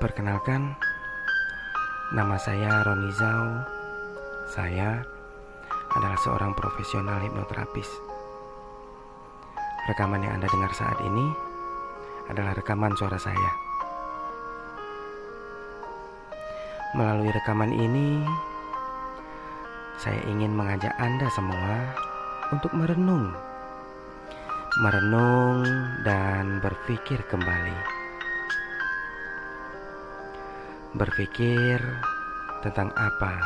Perkenalkan, nama saya Roni Zhao. Saya adalah seorang profesional hipnoterapis. Rekaman yang Anda dengar saat ini adalah rekaman suara saya. Melalui rekaman ini, saya ingin mengajak Anda semua untuk merenung dan berpikir kembali. Berpikir tentang apa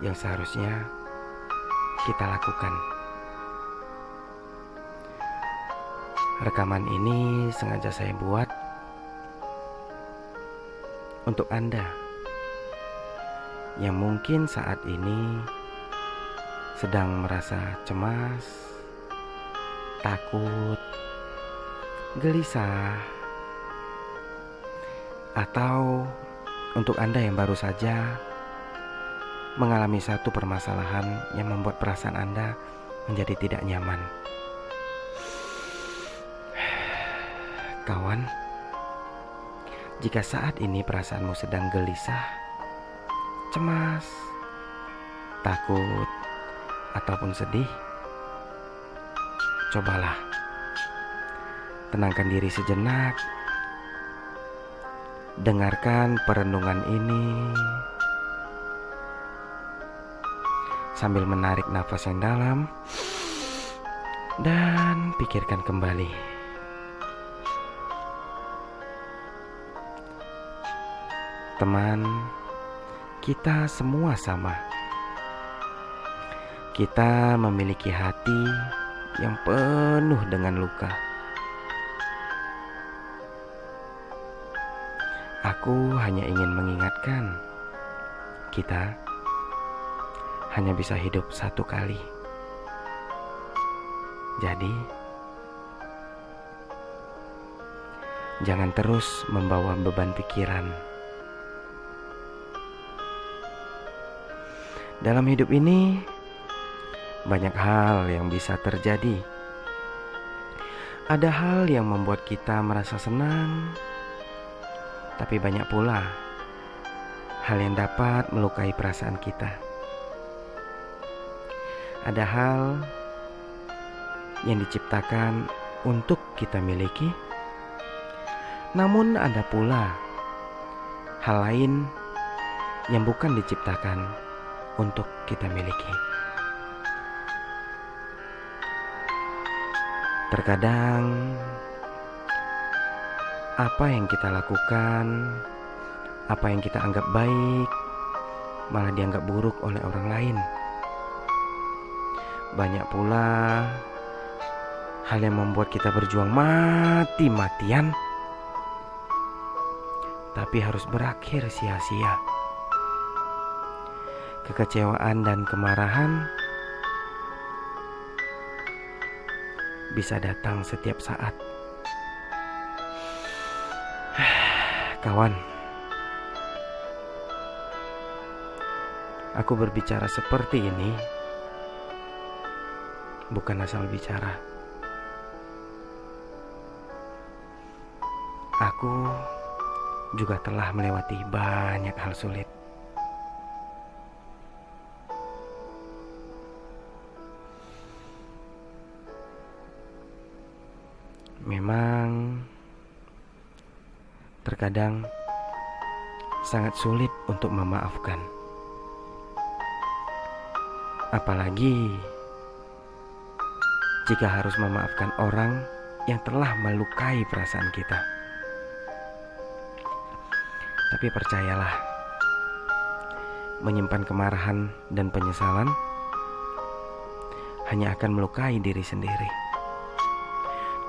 yang seharusnya kita lakukan. Rekaman ini sengaja saya buat untuk Anda yang mungkin saat ini sedang merasa cemas, takut, gelisah, atau untuk Anda yang baru saja mengalami satu permasalahan yang membuat perasaan Anda menjadi tidak nyaman. Kawan, jika saat ini perasaanmu sedang gelisah, cemas, takut, ataupun sedih, cobalah tenangkan diri sejenak. Dengarkan perenungan ini sambil menarik nafas yang dalam dan pikirkan kembali. Teman, kita semua sama. Kita memiliki hati yang penuh dengan luka. Aku hanya ingin mengingatkan, kita hanya bisa hidup satu kali. Jadi, jangan terus membawa beban pikiran. Dalam hidup ini, banyak hal yang bisa terjadi. Ada hal yang membuat kita merasa senang, tapi banyak pula hal yang dapat melukai perasaan kita. Ada hal yang diciptakan untuk kita miliki, namun ada pula hal lain yang bukan diciptakan untuk kita miliki. Terkadang apa yang kita lakukan, apa yang kita anggap baik, malah dianggap buruk oleh orang lain. Banyak pula hal yang membuat kita berjuang mati-matian, tapi harus berakhir sia-sia. Kekecewaan dan kemarahan bisa datang setiap saat. Kawan, aku berbicara seperti ini bukan asal bicara. Aku juga telah melewati banyak hal sulit. Memang terkadang sangat sulit untuk memaafkan. Apalagi jika harus memaafkan orang yang telah melukai perasaan kita. Tapi percayalah, menyimpan kemarahan dan penyesalan hanya akan melukai diri sendiri.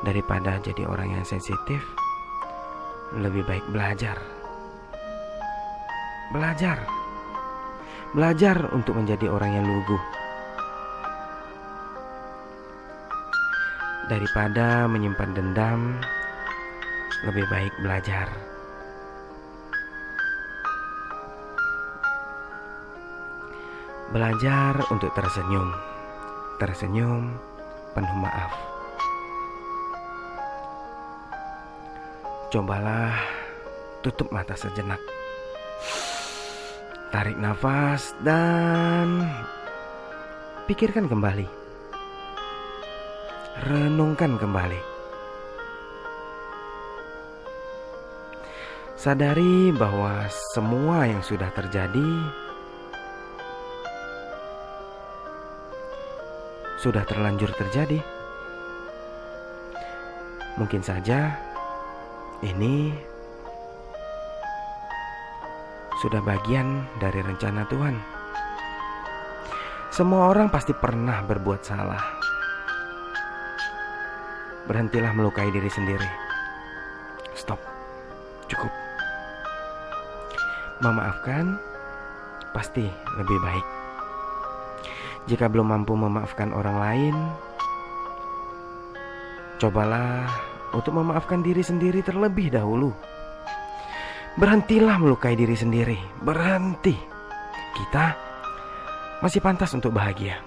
Daripada jadi orang yang sensitif, lebih baik belajar untuk menjadi orang yang lugu. Daripada menyimpan dendam, lebih baik belajar. Belajar untuk tersenyum penuh maaf. Cobalah tutup mata sejenak. Tarik nafas dan pikirkan kembali. Renungkan kembali. Sadari bahwa semua yang sudah terjadi sudah terlanjur terjadi. Mungkin saja ini sudah bagian dari rencana Tuhan. Semua orang pasti pernah berbuat salah. Berhentilah melukai diri sendiri. Stop. Cukup. Memaafkan pasti lebih baik. Jika belum mampu memaafkan orang lain, cobalah untuk memaafkan diri sendiri terlebih dahulu. Berhentilah melukai diri sendiri. Berhenti. Kita masih pantas untuk bahagia.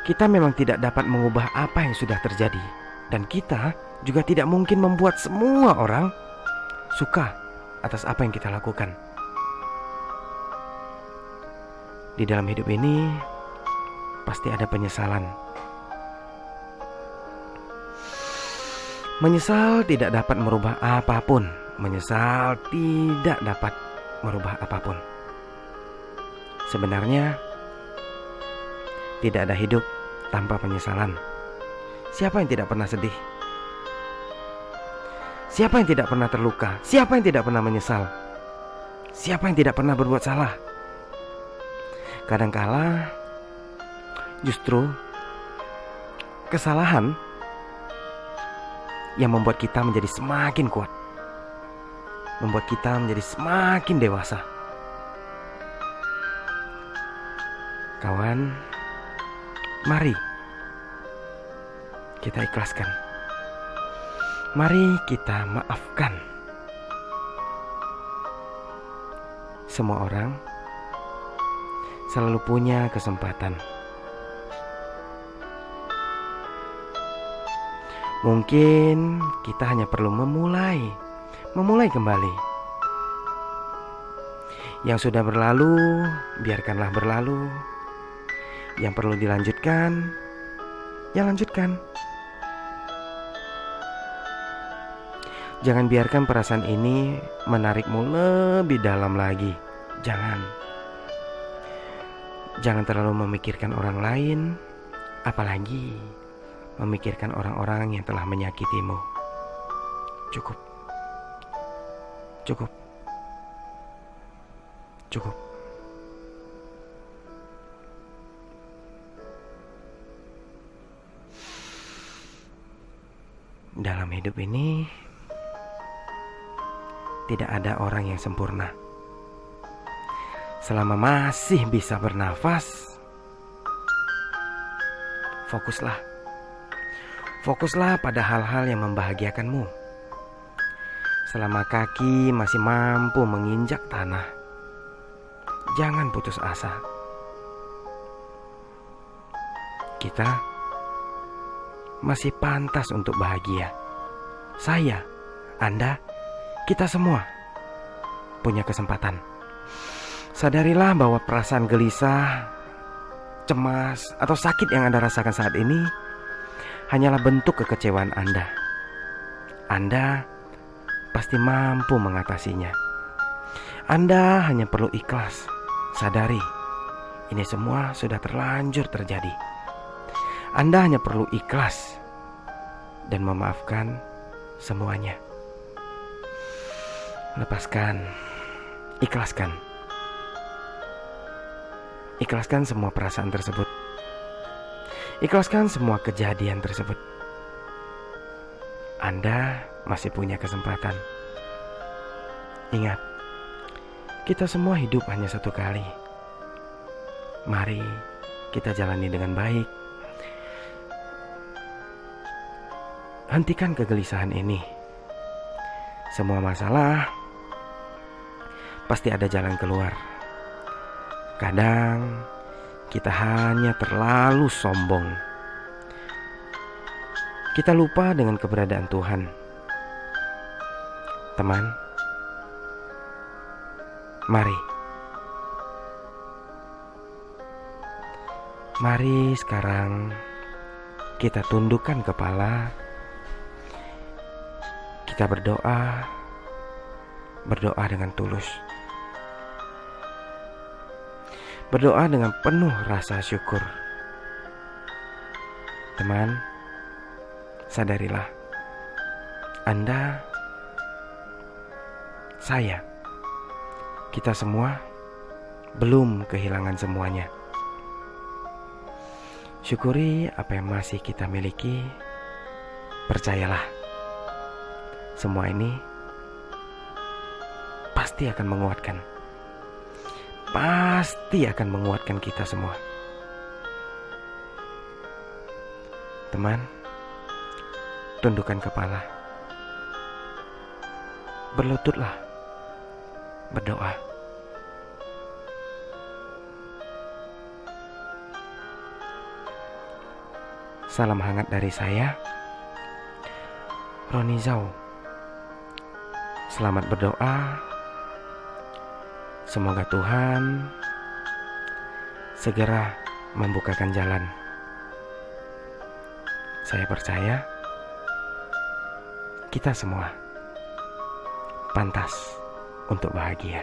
Kita memang tidak dapat mengubah apa yang sudah terjadi, dan kita juga tidak mungkin membuat semua orang suka atas apa yang kita lakukan. Di dalam hidup ini pasti ada penyesalan. Menyesal tidak dapat merubah apapun. Menyesal tidak dapat merubah apapun. Sebenarnya tidak ada hidup tanpa penyesalan. Siapa yang tidak pernah sedih? Siapa yang tidak pernah terluka? Siapa yang tidak pernah menyesal? Siapa yang tidak pernah berbuat salah? Kadangkala justru kesalahan yang membuat kita menjadi semakin kuat, membuat kita menjadi semakin dewasa. Kawan, mari kita ikhlaskan. Mari kita maafkan. Semua orang selalu punya kesempatan. Mungkin kita hanya perlu memulai kembali. Yang sudah berlalu, biarkanlah berlalu. Yang perlu dilanjutkan, ya lanjutkan. Jangan biarkan perasaan ini menarikmu lebih dalam lagi. Jangan terlalu memikirkan orang lain, apalagi memikirkan orang-orang yang telah menyakitimu. Cukup. Dalam hidup ini tidak ada orang yang sempurna. Selama masih bisa bernafas, fokuslah pada hal-hal yang membahagiakanmu. Selama kaki masih mampu menginjak tanah, jangan putus asa. Kita masih pantas untuk bahagia. Saya, Anda, kita semua punya kesempatan. Sadarilah bahwa perasaan gelisah, cemas, atau sakit yang Anda rasakan saat ini hanyalah bentuk kekecewaan Anda. Anda pasti mampu mengatasinya. Anda hanya perlu ikhlas. Sadari, ini semua sudah terlanjur terjadi. Anda hanya perlu ikhlas dan memaafkan semuanya. Lepaskan, ikhlaskan. Ikhlaskan semua perasaan tersebut. Ikhlaskan semua kejadian tersebut. Anda masih punya kesempatan. Ingat, kita semua hidup hanya satu kali. Mari kita jalani dengan baik. Hentikan kegelisahan ini. Semua masalah pasti ada jalan keluar. Kadang kita hanya terlalu sombong. Kita lupa dengan keberadaan Tuhan. Teman, mari sekarang kita tundukkan kepala, kita berdoa dengan tulus, berdoa dengan penuh rasa syukur. Teman, sadarilah, Anda, saya, kita semua belum kehilangan semuanya. Syukuri apa yang masih kita miliki. Percayalah, semua ini pasti akan menguatkan kita semua. Teman, tundukkan kepala, berlututlah, berdoa. Salam hangat dari saya, Roni Zhao. Selamat berdoa. Semoga Tuhan segera membukakan jalan. Saya percaya kita semua pantas untuk bahagia.